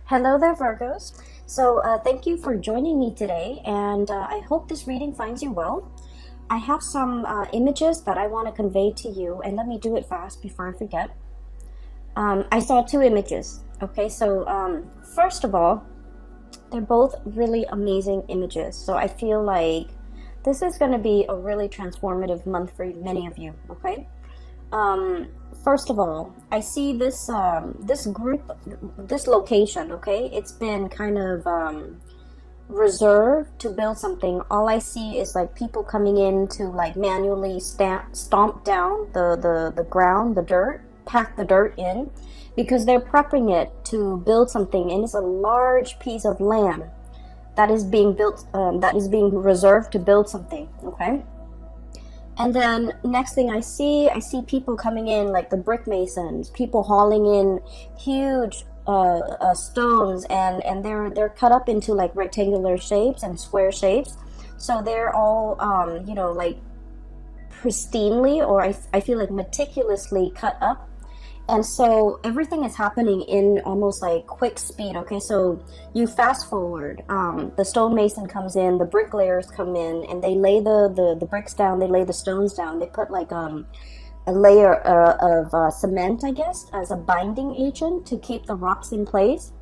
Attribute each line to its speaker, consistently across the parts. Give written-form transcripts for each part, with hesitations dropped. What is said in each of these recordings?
Speaker 1: Hello there, Virgos. Thank you for joining me today, and I hope this reading finds you well. I have some images that I want to convey to you, and let me do it fast before I forget. I saw two images. Okay, first of all, they're both really amazing images. So I feel like this is going to be a really transformative month for many of you. Okay. First of all, I see this group, this location. Okay, it's been kind of reserved to build something. All I see is like people coming in to like manually stomp down the ground, the dirt, pack the dirt in, because they're prepping it to build something, and it's a large piece of land that is being built, that is being reserved to build something. Okay. And then next thing I see people coming in, like the brick masons, people hauling in huge stones, and they're cut up into like rectangular shapes and square shapes. So they're all like pristinely, or I feel like meticulously cut up. And so everything is happening in almost like quick speed. Okay, so you fast forward. The stonemason comes in, the bricklayers come in, and they lay the bricks down. They lay the stones down. They put like a layer of cement, I guess, as a binding agent to keep the rocks in place.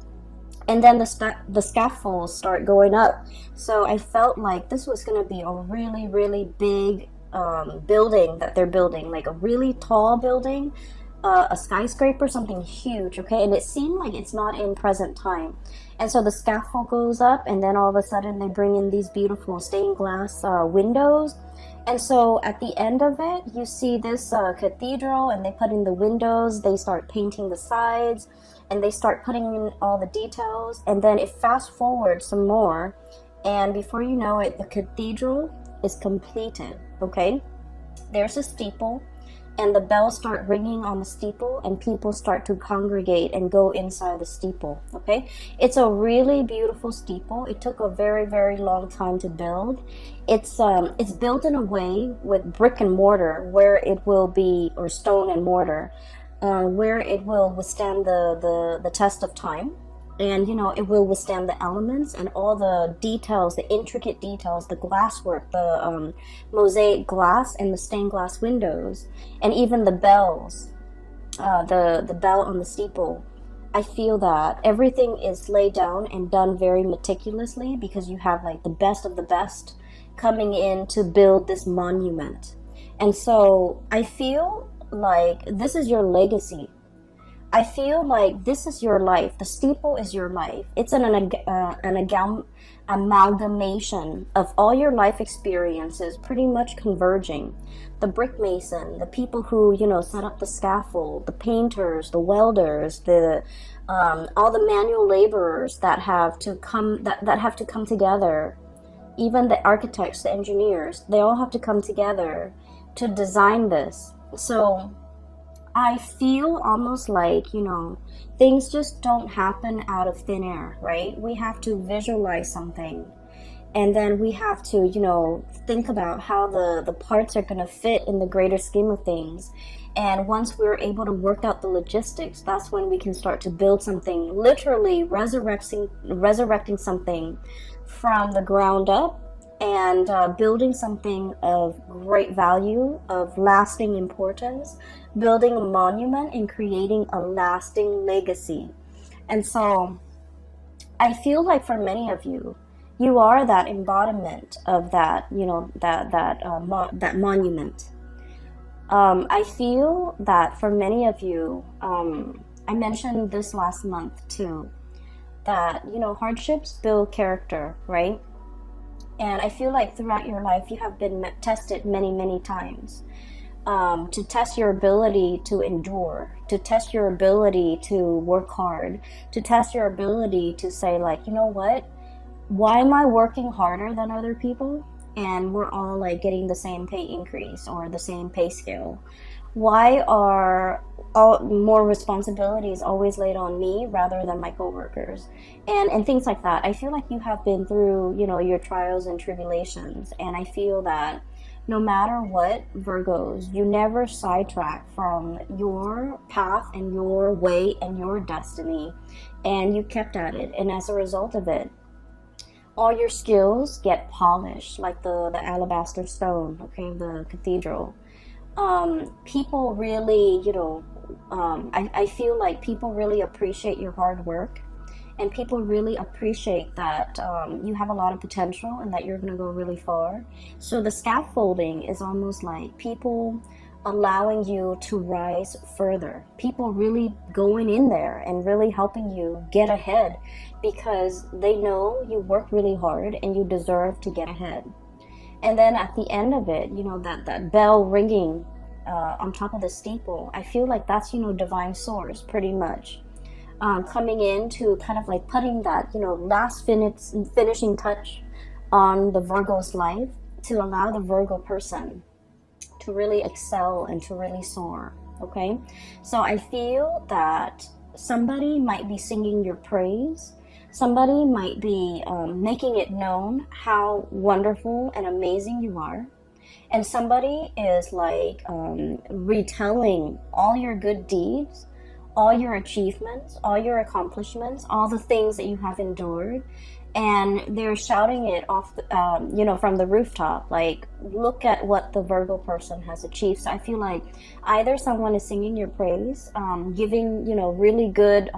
Speaker 1: And then the scaffolds start going up. So I felt like this was going to be a really, really big building that they're building, like a really tall building. A skyscraper, something huge, okay? And it seemed like it's not in present time. And so the scaffold goes up, and then all of a sudden they bring in these beautiful stained glass windows. And so at the end of it, you see this cathedral, and they put in the windows, they start painting the sides, and they start putting in all the details. And then it fast forwards some more, and before you know it, the cathedral is completed, okay? There's a steeple, and the bells start ringing on the steeple, and people start to congregate and go inside the steeple. Okay, it's a really beautiful steeple. It took a very, very long time to build. It's built in a way with brick and mortar, where it will be, or stone and mortar, where it will withstand the test of time. And it will withstand the elements and all the details, the intricate details, the glasswork, the mosaic glass, and the stained glass windows, and even the bells, the bell on the steeple. I feel that everything is laid down and done very meticulously, because you have like the best of the best coming in to build this monument. And so I feel like this is your legacy. I feel like this is your life. The steeple is your life. It's an amalgamation of all your life experiences, pretty much converging. The brick mason, the people who set up the scaffold, the painters, the welders, all the manual laborers that have to come together. Even the architects, the engineers, they all have to come together to design this. So I feel almost like, things just don't happen out of thin air, right? We have to visualize something, and then we have to, think about how the parts are going to fit in the greater scheme of things. And once we're able to work out the logistics, that's when we can start to build something, literally resurrecting something from the ground up, and building something of great value, of lasting importance, building a monument and creating a lasting legacy. And so I feel like for many of you, you are that embodiment of that, that monument. I feel that for many of you, I mentioned this last month too, that, hardships build character, right? And I feel like throughout your life, you have been tested many, many times, to test your ability to endure, to test your ability to work hard, to test your ability to say, like, you know what? Why am I working harder than other people? And we're all like getting the same pay increase or the same pay scale. Why are more responsibilities always laid on me rather than my coworkers, and things like that? I feel like you have been through, your trials and tribulations, and I feel that No matter what, Virgos, you never sidetrack from your path and your way and your destiny, and you kept at it. And as a result of it, all your skills get polished like the alabaster stone, okay, the cathedral. People really, I feel like people really appreciate your hard work, and people really appreciate that you have a lot of potential and that you're going to go really far. So the scaffolding is almost like people allowing you to rise further, people really going in there and really helping you get ahead, because they know you work really hard and you deserve to get ahead. And then at the end of it, that bell ringing on top of the steeple, I feel like that's, divine source pretty much. Coming in to kind of like putting that, last finishing touch on the Virgo's life to allow the Virgo person to really excel and to really soar, okay? So I feel that somebody might be singing your praise. Somebody might be making it known how wonderful and amazing you are. And somebody is like retelling all your good deeds, all your achievements, all your accomplishments, all the things that you have endured, and they're shouting it off, from the rooftop. Like, look at what the Virgo person has achieved. So I feel like either someone is singing your praise, giving, really good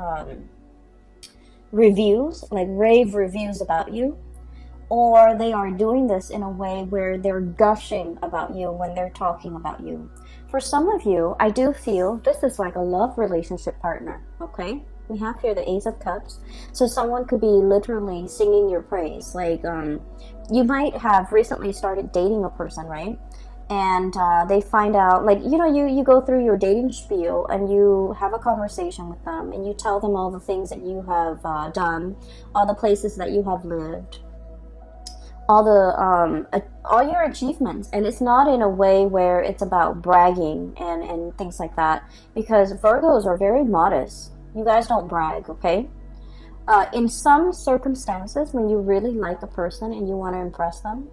Speaker 1: reviews, like rave reviews about you, or they are doing this in a way where they're gushing about you when they're talking about you. For some of you, I do feel this is like a love relationship partner, okay? We have here the Ace of Cups. So someone could be literally singing your praise. Like, you might have recently started dating a person, right? And they find out, like, you go through your dating spiel and you have a conversation with them and you tell them all the things that you have done, all the places that you have lived, all your achievements. And it's not in a way where it's about bragging and things like that, because Virgos are very modest. You guys don't brag, okay? In some circumstances, when you really like a person and you want to impress them,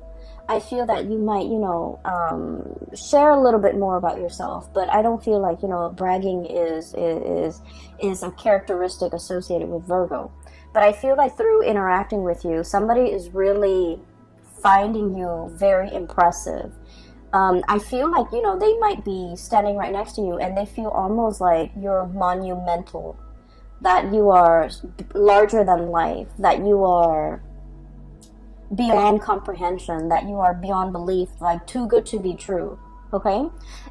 Speaker 1: I feel that you might, share a little bit more about yourself. But I don't feel like, bragging is a characteristic associated with Virgo. But I feel like through interacting with you, somebody is really finding you very impressive. I feel like, they might be standing right next to you and they feel almost like you're monumental, that you are larger than life, that you are beyond comprehension, that you are beyond belief, like too good to be true, okay?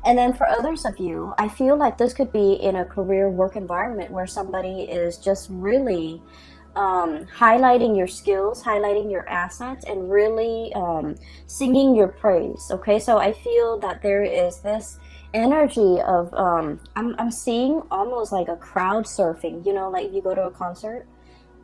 Speaker 1: And then for others of you, I feel like this could be in a career work environment where somebody is just really highlighting your skills, highlighting your assets, and really singing your praise, okay? So I feel that there is this energy of I'm seeing almost like a crowd surfing, like you go to a concert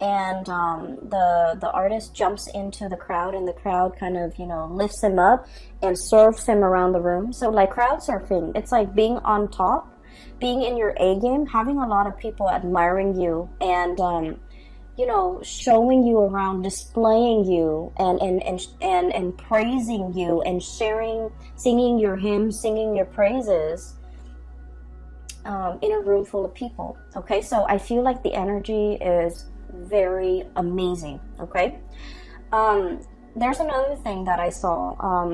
Speaker 1: and the artist jumps into the crowd and the crowd kind of lifts him up and surfs him around the room. So like crowd surfing, it's like being on top, being in your A game, having a lot of people admiring you and showing you around, displaying you, and praising you, and sharing, singing your hymns, singing your praises in a room full of people. Okay, so I feel like the energy is very amazing. Okay, there's another thing that I saw.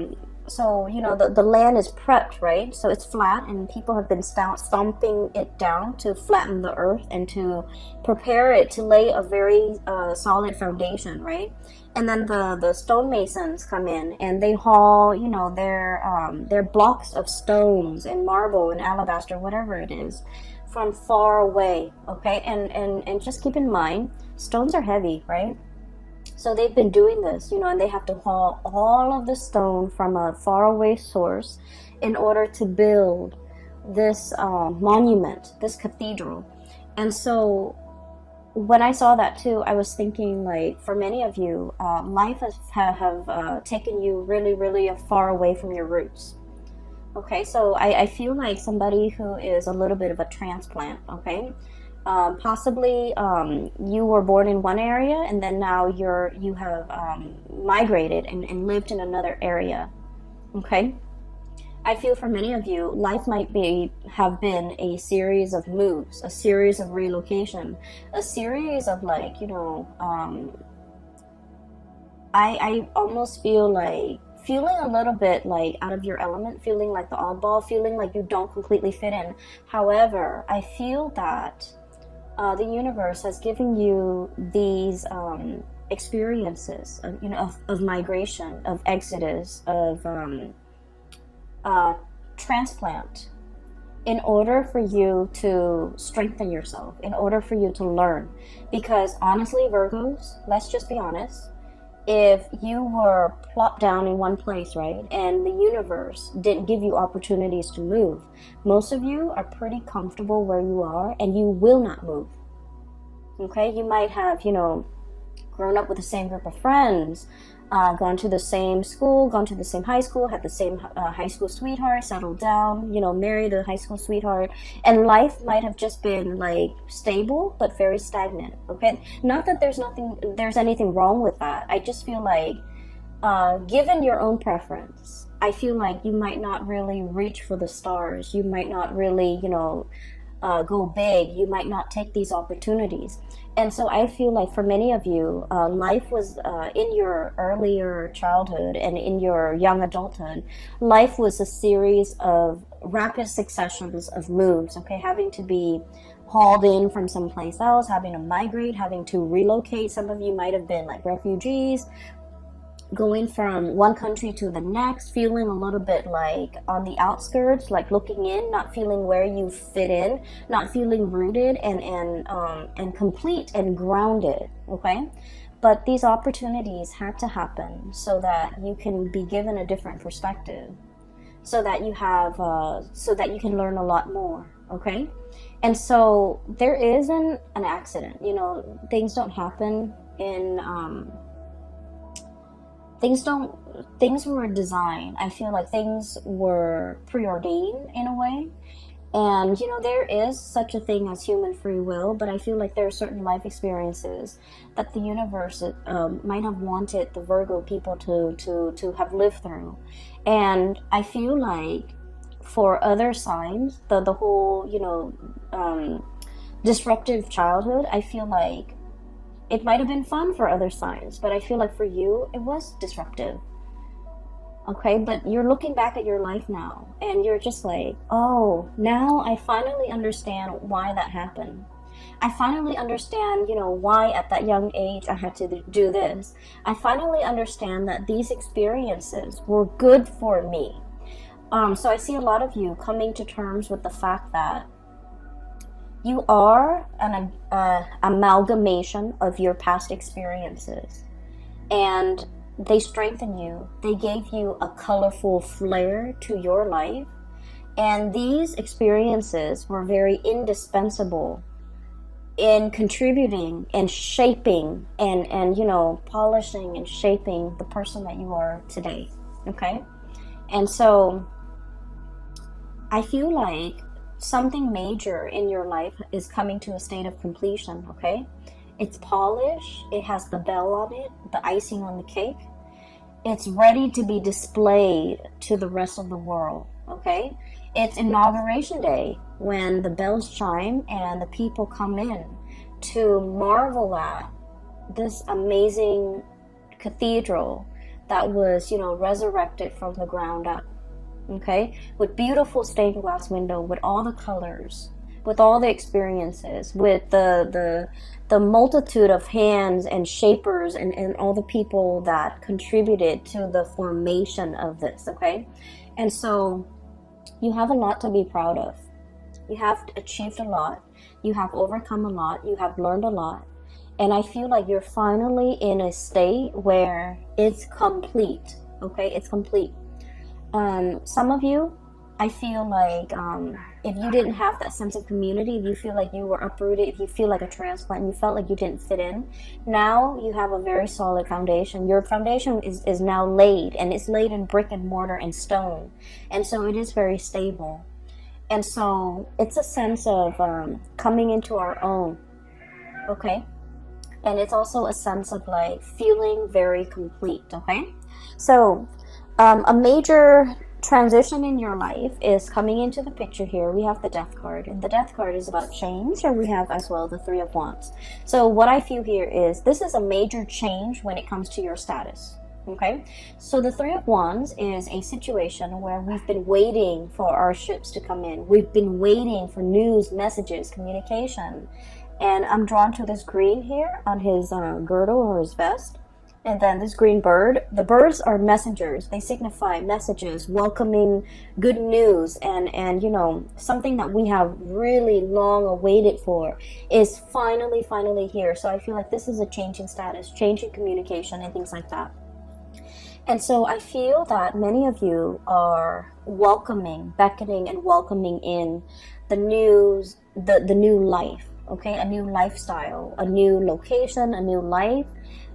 Speaker 1: So, the land is prepped, right? So it's flat and people have been stomping it down to flatten the earth and to prepare it to lay a very solid foundation, right? And then the stonemasons come in and they haul, their blocks of stones and marble and alabaster, whatever it is, from far away, okay? And just keep in mind, stones are heavy, right? So they've been doing this, and they have to haul all of the stone from a faraway source in order to build this monument, this cathedral. And so when I saw that too, I was thinking, like, for many of you, life have taken you really, really far away from your roots. Okay, so I feel like somebody who is a little bit of a transplant, okay? Possibly you were born in one area and then now you have migrated and lived in another area, okay? I feel for many of you, life might have been a series of moves, a series of relocation, a series of like, I almost feel like feeling a little bit like out of your element, feeling like the oddball, feeling like you don't completely fit in. However, I feel that the universe has given you these experiences of migration, of exodus, of transplant, in order for you to strengthen yourself, in order for you to learn. Because honestly, Virgos, let's just be honest, if you were plopped down in one place, right, and the universe didn't give you opportunities to move, most of you are pretty comfortable where you are and you will not move. Okay, you might have, grown up with the same group of friends, gone to the same school, gone to the same high school, had the same high school sweetheart, settled down, married a high school sweetheart, and life might have just been like stable but very stagnant. Okay, not that there's anything wrong with that. I just feel like, given your own preference, I feel like you might not really reach for the stars. You might not really, go big. You might not take these opportunities. And so I feel like for many of you, life was in your earlier childhood and in your young adulthood, life was a series of rapid successions of moves, okay, having to be hauled in from someplace else, having to migrate, having to relocate. Some of you might have been like refugees, going from one country to the next, feeling a little bit like on the outskirts, like looking in, not feeling where you fit in, not feeling rooted and complete and grounded. Okay, but these opportunities had to happen so that you can be given a different perspective, so that you can learn a lot more. Okay, and so there isn't an accident. Things don't happen in things were designed. I feel like things were preordained in a way. And there is such a thing as human free will, but I feel like there are certain life experiences that the universe might have wanted the Virgo people to have lived through. And I feel like for other signs, the whole disruptive childhood, I feel like it might have been fun for other signs, but I feel like for you, it was disruptive. Okay, but you're looking back at your life now, and you're just like, oh, now I finally understand why that happened. I finally understand, why at that young age I had to do this. I finally understand that these experiences were good for me. So I see a lot of you coming to terms with the fact that you are an amalgamation of your past experiences, and they strengthen you. They gave you a colorful flair to your life, and these experiences were very indispensable in contributing and shaping and polishing and shaping the person that you are today. Okay, and so I feel like something major in your life is coming to a state of completion. Okay, it's polished, it has the bell on it, the icing on the cake, it's ready to be displayed to the rest of the world. Okay, it's inauguration day when the bells chime and the people come in to marvel at this amazing cathedral that was resurrected from the ground up. Okay, with beautiful stained glass window, with all the colors, with all the experiences, with the multitude of hands and shapers and all the people that contributed to the formation of this. Okay, and so you have a lot to be proud of. You have achieved a lot, you have overcome a lot, you have learned a lot, and I feel like you're finally in a state where it's complete. Okay, it's complete. Some of you, I feel like if you didn't have that sense of community, if you feel like you were uprooted, if you feel like a transplant, you felt like you didn't fit in, now you have a very solid foundation. Your foundation is now laid, and it's laid in brick and mortar and stone, and so it is very stable. And so it's a sense of coming into our own. Okay, and it's also a sense of like feeling very complete. Okay, so a major transition in your life is coming into the picture here. We have the Death card, and the Death card is about change, and we have as well the Three of Wands. So what I feel here is this is a major change when it comes to your status. Okay, so the Three of Wands is a situation where we've been waiting for our ships to come in. We've been waiting for news, messages, communication. And I'm drawn to this green here on his girdle or his vest. And then this green bird. The birds are messengers. They signify messages, welcoming good news, and you know, something that we have really long awaited for is finally here. So I feel like this is a change in status, change in communication, and things like that. And so I feel that many of you are welcoming, beckoning and welcoming in the news, the new life, okay? A new lifestyle, a new location, a new life,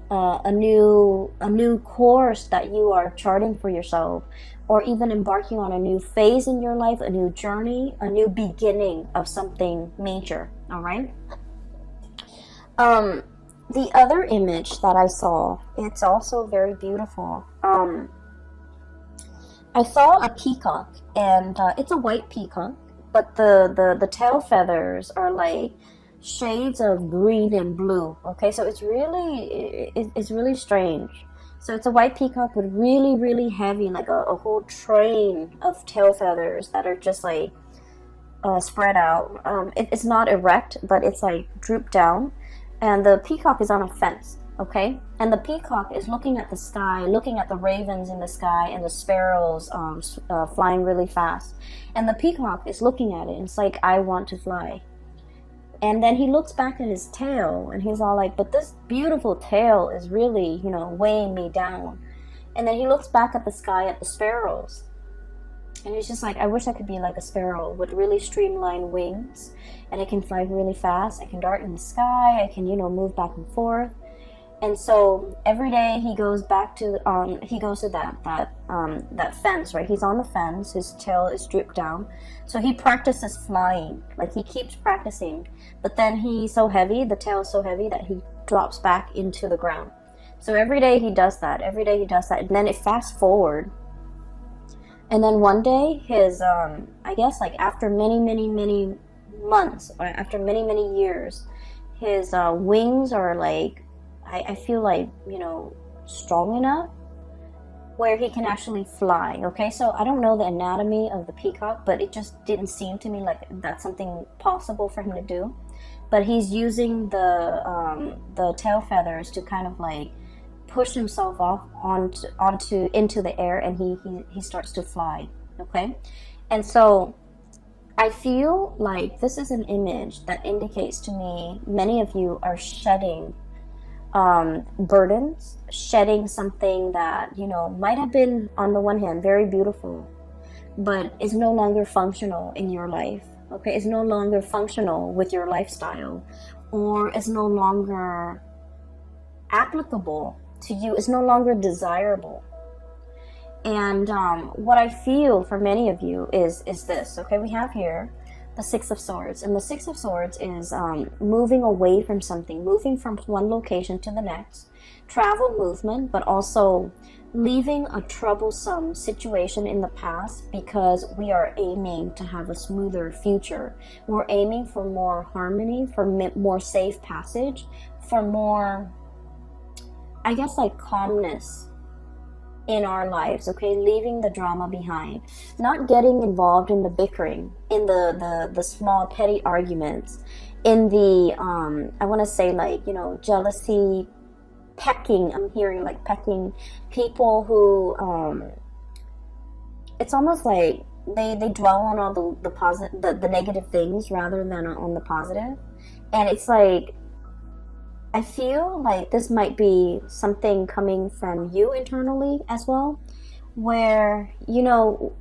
Speaker 1: a new course that you are charting for yourself, or even embarking on a new phase in your life, a new journey, a new beginning of something major, all right? The other image that I saw, it's also very beautiful. I saw a peacock, and it's a white peacock, but the tail feathers are like shades of green and blue. Okay, so it's really strange. So it's a white peacock with really heavy, like a whole train of tail feathers that are just like spread out. It's not erect, but it's like drooped down. And the peacock is on a fence, okay? And the peacock is looking at the sky, looking at the ravens in the sky and the sparrows flying really fast. And the peacock is looking at it, and it's like, I want to fly. And then he looks back at his tail, and he's all like, but this beautiful tail is really, you know, weighing me down. And then he looks back at the sky, at the sparrows. And he's just like, I wish I could be like a sparrow with really streamlined wings, and I can fly really fast. I can dart in the sky. I can, you know, move back and forth. And so every day he goes back to that fence, right? He's on the fence. His tail is drooped down, so he practices flying. Like, he keeps practicing, but then he's so heavy. The tail is so heavy that he drops back into the ground. So every day he does that. And then it fast forward. And then one day, his, I guess like after many months, or after many years, his wings are like, I feel like, you know, strong enough where he can actually fly, okay? So I don't know the anatomy of the peacock, but it just didn't seem to me like that's something possible for him to do. But he's using the tail feathers to kind of like push himself off into the air, and he starts to fly, okay? And so I feel like this is an image that indicates to me many of you are shedding burdens, shedding something that, you know, might have been on the one hand very beautiful, but is no longer functional in your life, okay? It's no longer functional with your lifestyle, or is no longer applicable to you, is no longer desirable. And what I feel for many of you is this, okay? We have here the Six of Swords, and the Six of Swords is moving away from something, moving from one location to the next, travel movement, but also leaving a troublesome situation in the past, because we are aiming to have a smoother future. We're aiming for more harmony, for more safe passage, for more, I guess, like calmness in our lives, okay? Leaving the drama behind, not getting involved in the bickering, in the small petty arguments, in the I want to say, like, you know, jealousy, pecking. I'm hearing like pecking, people who it's almost like they dwell on all the positive, the negative things rather than on the positive. And it's like, I feel like this might be something coming from you internally as well, where, you know,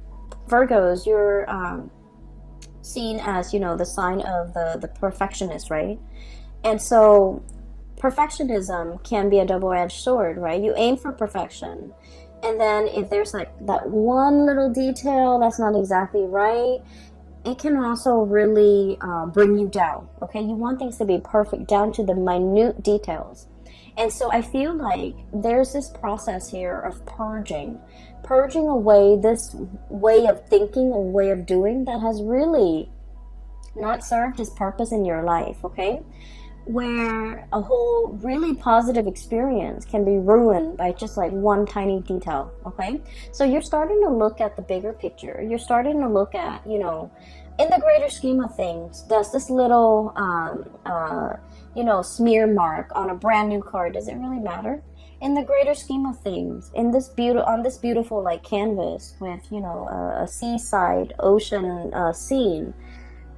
Speaker 1: Virgos, you're seen as, you know, the sign of the perfectionist, right? And so perfectionism can be a double-edged sword, right? You aim for perfection, and then if there's like that one little detail that's not exactly right, it can also really bring you down, okay? You want things to be perfect down to the minute details. And so I feel like there's this process here of purging away this way of thinking or way of doing that has really not served its purpose in your life, okay? Where a whole really positive experience can be ruined by just like one tiny detail, okay? So you're starting to look at the bigger picture. You're starting to look at, you know, in the greater scheme of things, does this little, you know, smear mark on a brand new car, does it really matter? In the greater scheme of things, in this on this beautiful like canvas with, you know, a seaside ocean scene,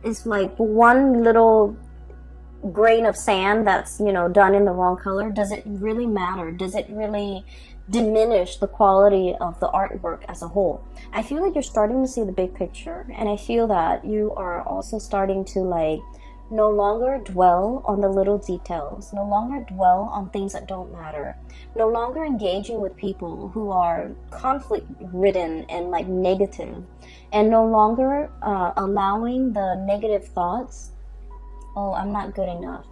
Speaker 1: it's like one little grain of sand that's, you know, done in the wrong color. Does it really matter? Does it really diminish the quality of the artwork as a whole? I feel like you're starting to see the big picture, and I feel that you are also starting to like no longer dwell on the little details, no longer dwell on things that don't matter, no longer engaging with people who are conflict ridden and like negative, and no longer allowing the negative thoughts, oh, I'm not good enough,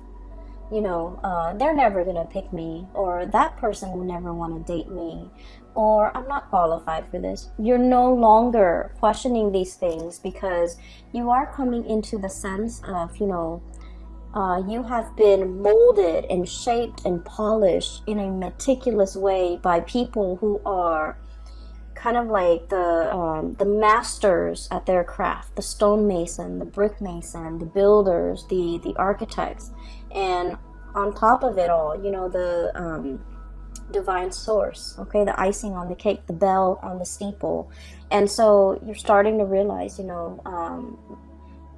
Speaker 1: you know, they're never gonna pick me, or that person will never want to date me, or I'm not qualified for this. You're no longer questioning these things because you are coming into the sense of, you know, you have been molded and shaped and polished in a meticulous way by people who are kind of like the masters at their craft, the stonemason, the brick mason, the builders, the architects, and on top of it all, you know, the divine source, okay, the icing on the cake, the bell on the steeple. And so you're starting to realize, you know,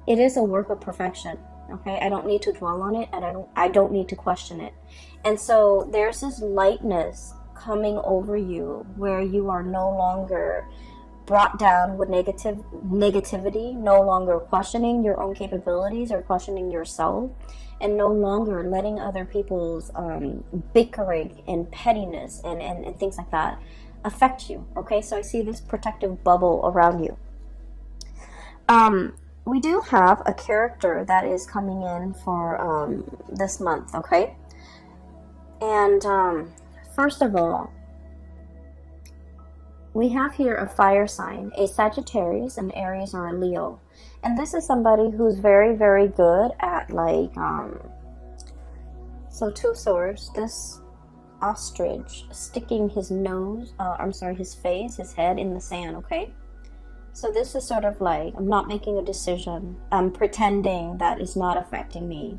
Speaker 1: it is a work of perfection, okay? I don't need to dwell on it, and I don't need to question it. And so there's this lightness coming over you where you are no longer brought down with negativity, no longer questioning your own capabilities or questioning yourself, and no longer letting other people's bickering and pettiness and things like that affect you, okay? So I see this protective bubble around you. We do have a character that is coming in for this month, okay? And first of all, we have here a fire sign, a Sagittarius, an Aries, or a Leo. And this is somebody who's very, very good at like, so two swords, this ostrich sticking his his face, his head in the sand, okay? So this is sort of like, I'm not making a decision. I'm pretending that it's not affecting me.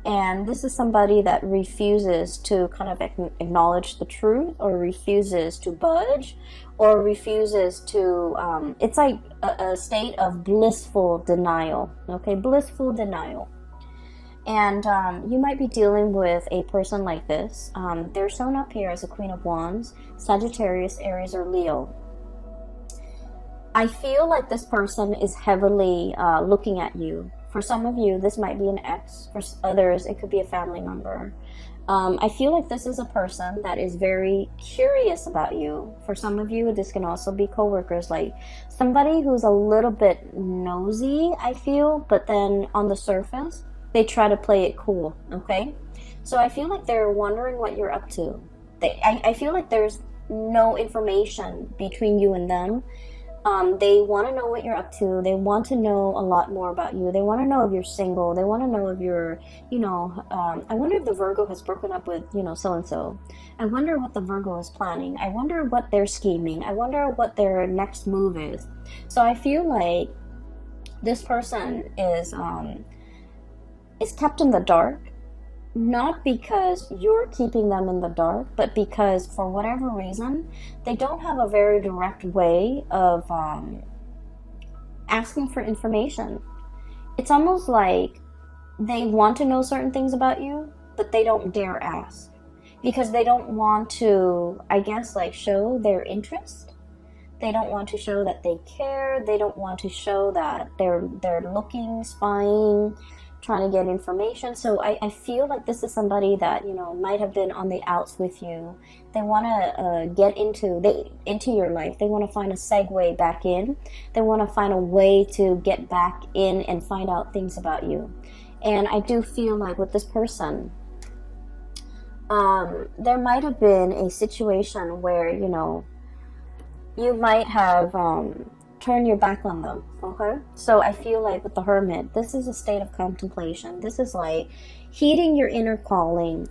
Speaker 1: And this is somebody that refuses to kind of acknowledge the truth, or refuses to budge, or refuses to, it's like a state of blissful denial, okay? Blissful denial. And you might be dealing with a person like this. They're shown up here as a Queen of Wands, Sagittarius, Aries, or Leo. I feel like this person is heavily looking at you. For some of you, this might be an ex. For others, it could be a family member. I feel like this is a person that is very curious about you. For some of you, this can also be coworkers, like somebody who's a little bit nosy, I feel, but then on the surface, they try to play it cool, okay? So I feel like they're wondering what you're up to. I feel like there's no information between you and them. They want to know what you're up to. They want to know a lot more about you. They want to know if you're single. They want to know if you're, you know, I wonder if the Virgo has broken up with, you know, so-and-so. I wonder what the Virgo is planning. I wonder what they're scheming. I wonder what their next move is. So I feel like this person is kept in the dark, not because you're keeping them in the dark, but because for whatever reason, they don't have a very direct way of asking for information. It's almost like they want to know certain things about you, but they don't dare ask because they don't want to, I guess, like show their interest. They don't want to show that they care. They don't want to show that they're looking, spying, trying to get information. So I feel like this is somebody that, you know, might have been on the outs with you. They want to get into your life. They want to find a segue back in. They want to find a way to get back in and find out things about you. And I do feel like with this person, There might have been a situation where, you know, you might have turned your back on them. Okay, so I feel like with the Hermit, this is a state of contemplation. This is like heeding your inner calling,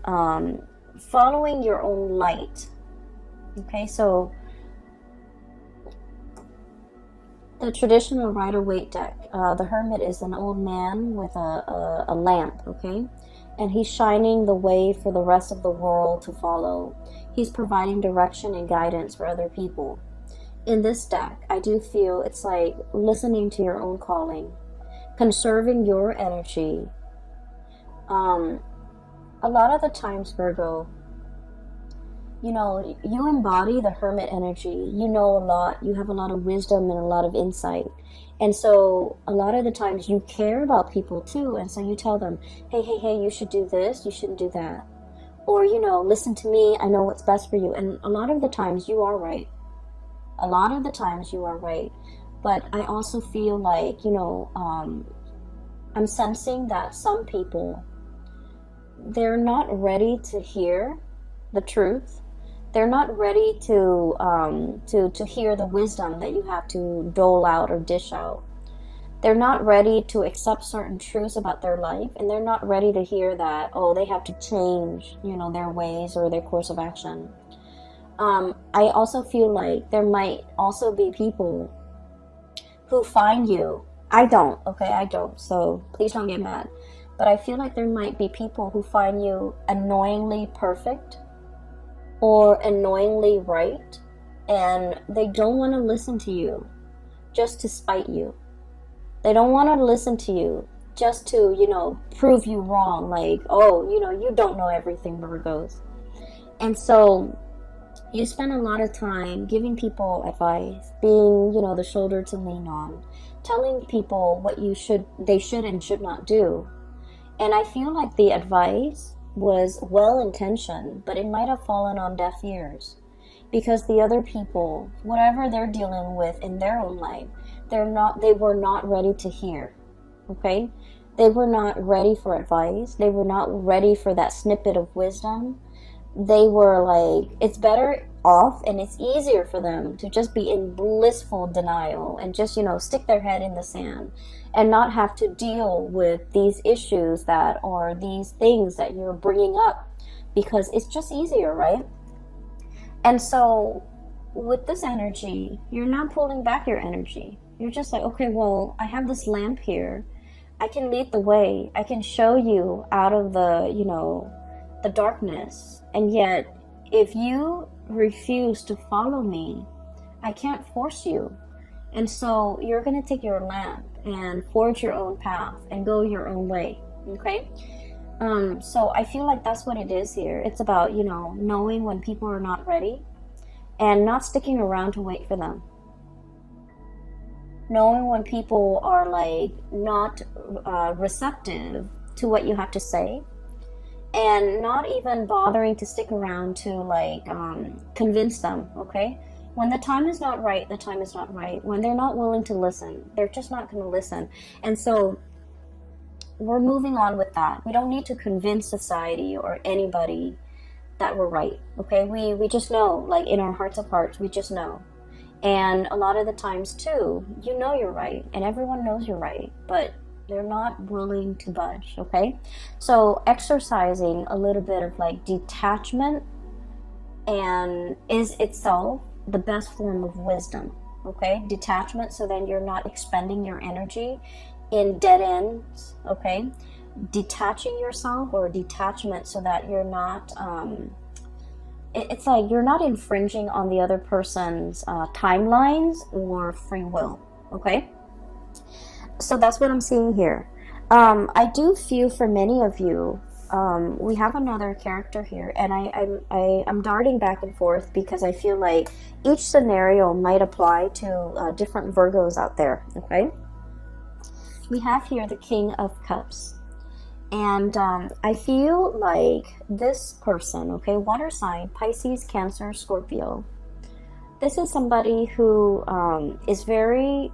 Speaker 1: following your own light. Okay, so the traditional Rider-Waite deck, the Hermit is an old man with a lamp, okay? And he's shining the way for the rest of the world to follow. He's providing direction and guidance for other people. In this deck, I do feel it's like listening to your own calling, conserving your energy. A lot of the times, Virgo, you know, you embody the Hermit energy. You know a lot. You have a lot of wisdom and a lot of insight. And so a lot of the times you care about people too. And so you tell them, hey, hey, hey, you should do this. You shouldn't do that. Or, you know, listen to me. I know what's best for you. And a lot of the times you are right. A lot of the times you are right. But I also feel like, you know, I'm sensing that some people, they're not ready to hear the truth. They're not ready to hear the wisdom that you have to dole out or dish out. They're not ready to accept certain truths about their life, and they're not ready to hear that, oh, they have to change, you know, their ways or their course of action. I also feel like there might also be people who find you. I don't, okay, I don't, so please don't get mad. But I feel like there might be people who find you annoyingly perfect or annoyingly right, and they don't want to listen to you just to spite you. They don't want to listen to you just to, you know, prove you wrong, like, oh, you know, you don't know everything, Virgos. And so you spend a lot of time giving people advice, being, you know, the shoulder to lean on, telling people what they should and should not do. And I feel like the advice was well-intentioned, but it might have fallen on deaf ears because the other people, whatever they're dealing with in their own life, they were not ready to hear. Okay? They were not ready for advice. They were not ready for that snippet of wisdom. They were like, it's better off and it's easier for them to just be in blissful denial and just, you know, stick their head in the sand and not have to deal with these issues that or these things that you're bringing up, because it's just easier, right? And so with this energy, you're not pulling back your energy. You're just like, okay, well, I have this lamp here. I can lead the way. I can show you out of the, you know, the darkness. And yet, if you refuse to follow me, I can't force you. And so you're going to take your lamp and forge your own path and go your own way. Okay? So I feel like that's what it is here. It's about, you know, knowing when people are not ready and not sticking around to wait for them. Knowing when people are like not receptive to what you have to say, and not even bothering to stick around to like convince them. Okay, when the time is not right, the time is not right. When they're not willing to listen, they're just not going to listen. And so we're moving on with that. We don't need to convince society or anybody that we're right. Okay, we just know, like in our hearts of hearts, we just know. And a lot of the times too, you know you're right, and everyone knows you're right, but they're not willing to budge. Okay, so exercising a little bit of like detachment and is itself the best form of wisdom. Okay, detachment, so then you're not expending your energy in dead ends. Okay, detaching yourself, or detachment, so that you're not it's like you're not infringing on the other person's timelines or free will. Okay, so that's what I'm seeing here. I do feel for many of you, we have another character here, and I'm darting back and forth because I feel like each scenario might apply to different Virgos out there. Okay, we have here the King of Cups. And I feel like this person, okay, water sign, Pisces, Cancer, Scorpio. This is somebody who is very,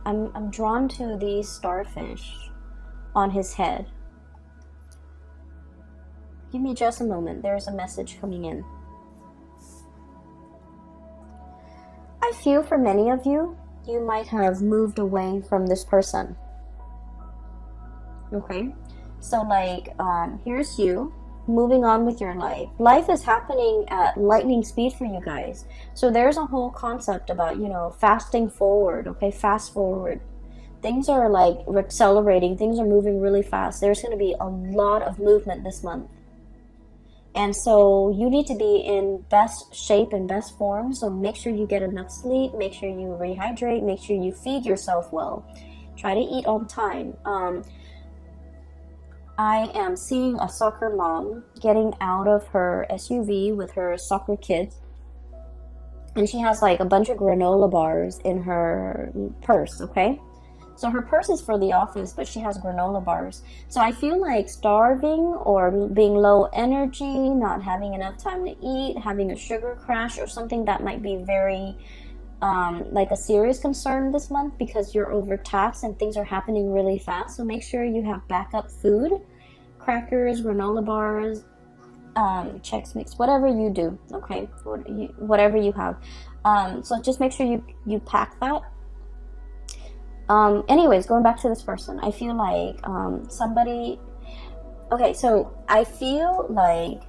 Speaker 1: I'm drawn to these starfish on his head. Give me just a moment. There's a message coming in. I feel for many of you, you might have moved away from this person. Okay? So like, here's you moving on with your life. Life is happening at lightning speed for you guys. So there's a whole concept about, you know, fasting forward, okay? Fast forward. Things are like accelerating. Things are moving really fast. There's going to be a lot of movement this month. And so you need to be in best shape and best form. So make sure you get enough sleep. Make sure you rehydrate. Make sure you feed yourself well. Try to eat on time. I am seeing a soccer mom getting out of her SUV with her soccer kids. And she has like a bunch of granola bars in her purse, okay? So her purse is for the office, but she has granola bars. So I feel like starving or being low energy, not having enough time to eat, having a sugar crash or something that might be very like a serious concern this month because you're overtaxed and things are happening really fast. So make sure you have backup food, crackers, granola bars, Chex Mix, whatever you do, okay, whatever you have. So just make sure you pack that. Anyways, going back to this person, I feel like somebody, okay, so I feel like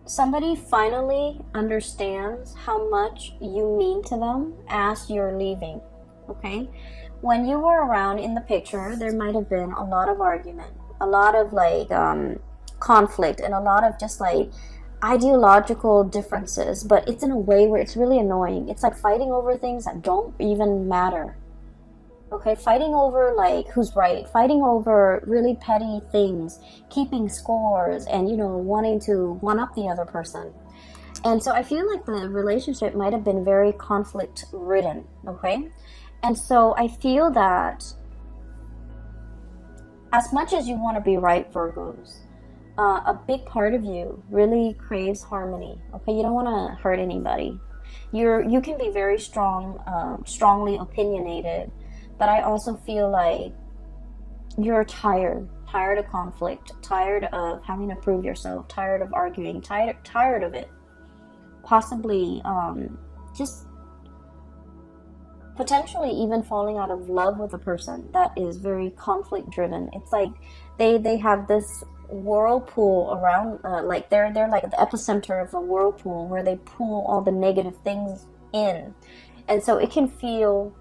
Speaker 1: somebody finally understands how much you mean to them as you're leaving, okay? When you were around in the picture, there might have been a lot of argument, a lot of like conflict, and a lot of just like ideological differences, but it's in a way where it's really annoying. It's like fighting over things that don't even matter. Okay, fighting over like who's right, fighting over really petty things, keeping scores, and you know, wanting to one up the other person. And so I feel like the relationship might have been very conflict ridden, okay? And so I feel that as much as you want to be right, Virgos, a big part of you really craves harmony. Okay, you don't want to hurt anybody. You can be very strongly opinionated, but I also feel like you're tired of conflict, tired of having to prove yourself, tired of arguing, tired of it. Possibly just potentially even falling out of love with a person that is very conflict driven. It's like they have this whirlpool around, like they're like the epicenter of a whirlpool where they pull all the negative things in, and so it can feel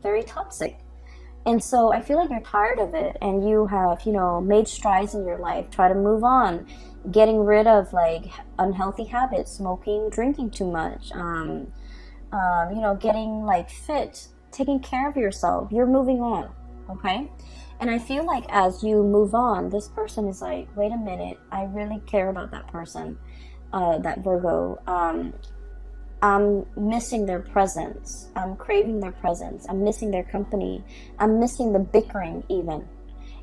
Speaker 1: very toxic. And so I feel like you're tired of it, and you have, you know, made strides in your life, try to move on, getting rid of like unhealthy habits, smoking, drinking too much, you know, getting like fit, taking care of yourself. You're moving on, okay? And I feel like as you move on, this person is like, wait a minute, I really care about that person, that Virgo. I'm missing their presence. I'm craving their presence. I'm missing their company. I'm missing the bickering even.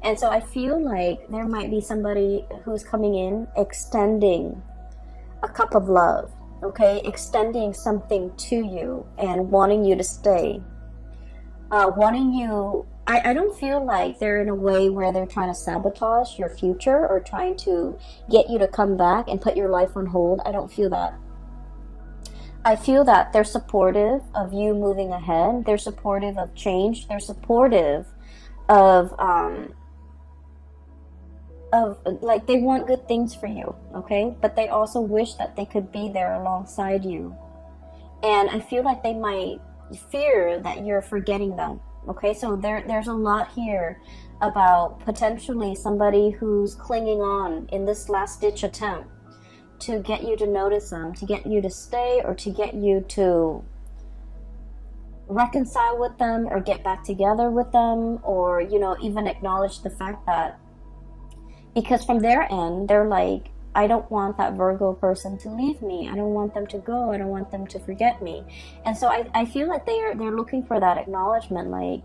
Speaker 1: And so I feel like there might be somebody who's coming in, extending a cup of love, okay? Extending something to you and wanting you to stay. Wanting you... I don't feel like they're in a way where they're trying to sabotage your future or trying to get you to come back and put your life on hold. I don't feel that. I feel that they're supportive of you moving ahead. They're supportive of change. They're supportive of like they want good things for you, okay? But they also wish that they could be there alongside you. And I feel like they might fear that you're forgetting them. Okay, so there's a lot here about potentially somebody who's clinging on in this last-ditch attempt to get you to notice them, to get you to stay, or to get you to reconcile with them or get back together with them, or, you know, even acknowledge the fact that, because from their end, they're like, I don't want that Virgo person to leave me. I don't want them to go. I don't want them to forget me. And so I feel like they're looking for that acknowledgement, like,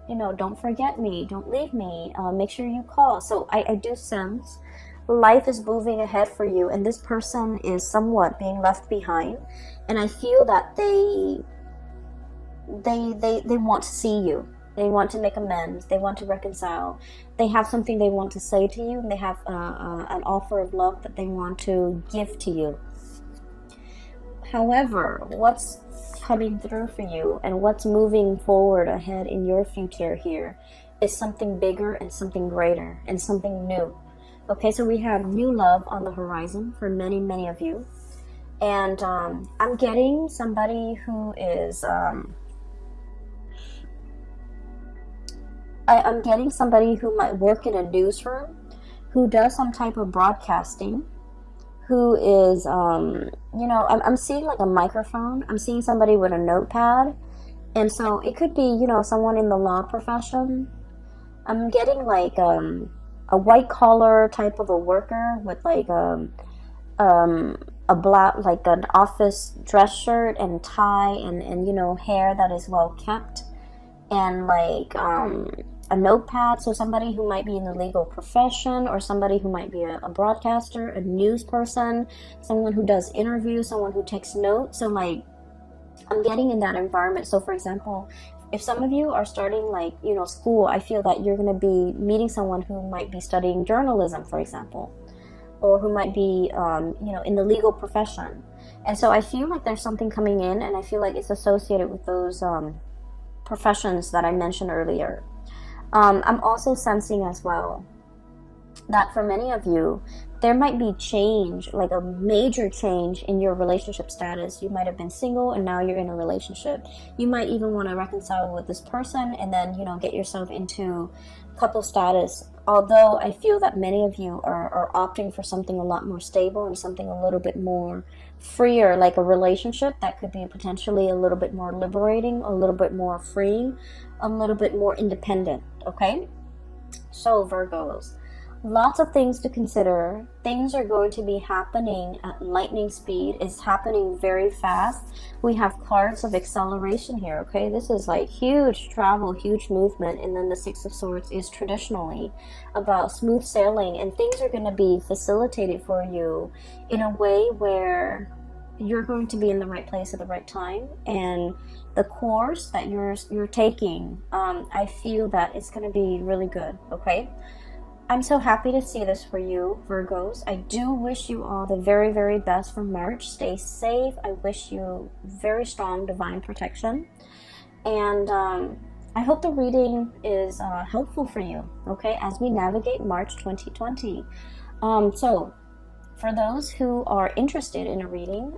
Speaker 1: you know, don't forget me, don't leave me, make sure you call. So I do sense life is moving ahead for you, and this person is somewhat being left behind. And I feel that they want to see you. They want to make amends. They want to reconcile. They have something they want to say to you, and they have an offer of love that they want to give to you. However, what's coming through for you and what's moving forward ahead in your future here is something bigger and something greater and something new. Okay, so we have new love on the horizon for many, many of you. And I'm getting somebody who is... I'm getting somebody who might work in a newsroom, who does some type of broadcasting, who is, I'm seeing like a microphone. I'm seeing somebody with a notepad. And so it could be, someone in the law profession. I'm getting like a white collar type of a worker with like a black, like an office dress shirt and tie and hair that is well kept, and like a notepad. So somebody who might be in the legal profession, or somebody who might be a broadcaster, a news person, someone who does interviews, someone who takes notes. So like I'm getting in that environment. So for example, if some of you are starting like school, I feel that you're going to be meeting someone who might be studying journalism, for example, or who might be in the legal profession. And so I feel like there's something coming in, and I feel like it's associated with those professions that I mentioned earlier. I'm also sensing as well that for many of you, there might be change, like a major change in your relationship status. You might have been single and now you're in a relationship. You might even want to reconcile with this person and then, get yourself into couple status. Although I feel that many of you are opting for something a lot more stable and something a little bit more freer, like a relationship that could be potentially a little bit more liberating, a little bit more freeing, a little bit more independent, okay? So Virgos, lots of things to consider. Things are going to be happening at lightning speed. It's happening very fast. We have cards of acceleration here, okay? This is like huge travel, huge movement. And then the Six of Swords is traditionally about smooth sailing. And things are going to be facilitated for you in a way where you're going to be in the right place at the right time. And the course that you're taking, I feel that it's going to be really good, okay? I'm so happy to see this for you, Virgos. I do wish you all the very, very best for March. Stay safe. I wish you very strong divine protection. And I hope the reading is helpful for you, okay, as we navigate March 2020. So, for those who are interested in a reading,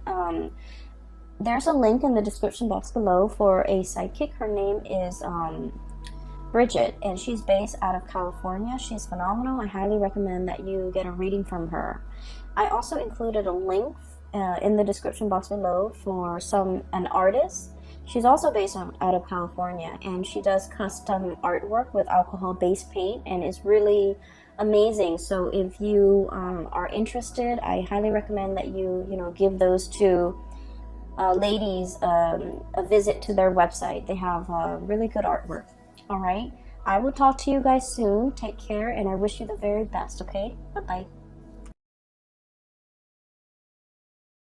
Speaker 1: there's a link in the description box below for a psychic. Her name is... Bridget, and she's based out of California. She's phenomenal. I highly recommend that you get a reading from her. I also included a link in the description box below for an artist. She's also based out of California, and she does custom artwork with alcohol-based paint, and it's really amazing. So if you are interested, I highly recommend that you give those two ladies a visit to their website. They have really good artwork. All right, I will talk to you guys soon. Take care, and I wish you the very best, okay? Bye-bye.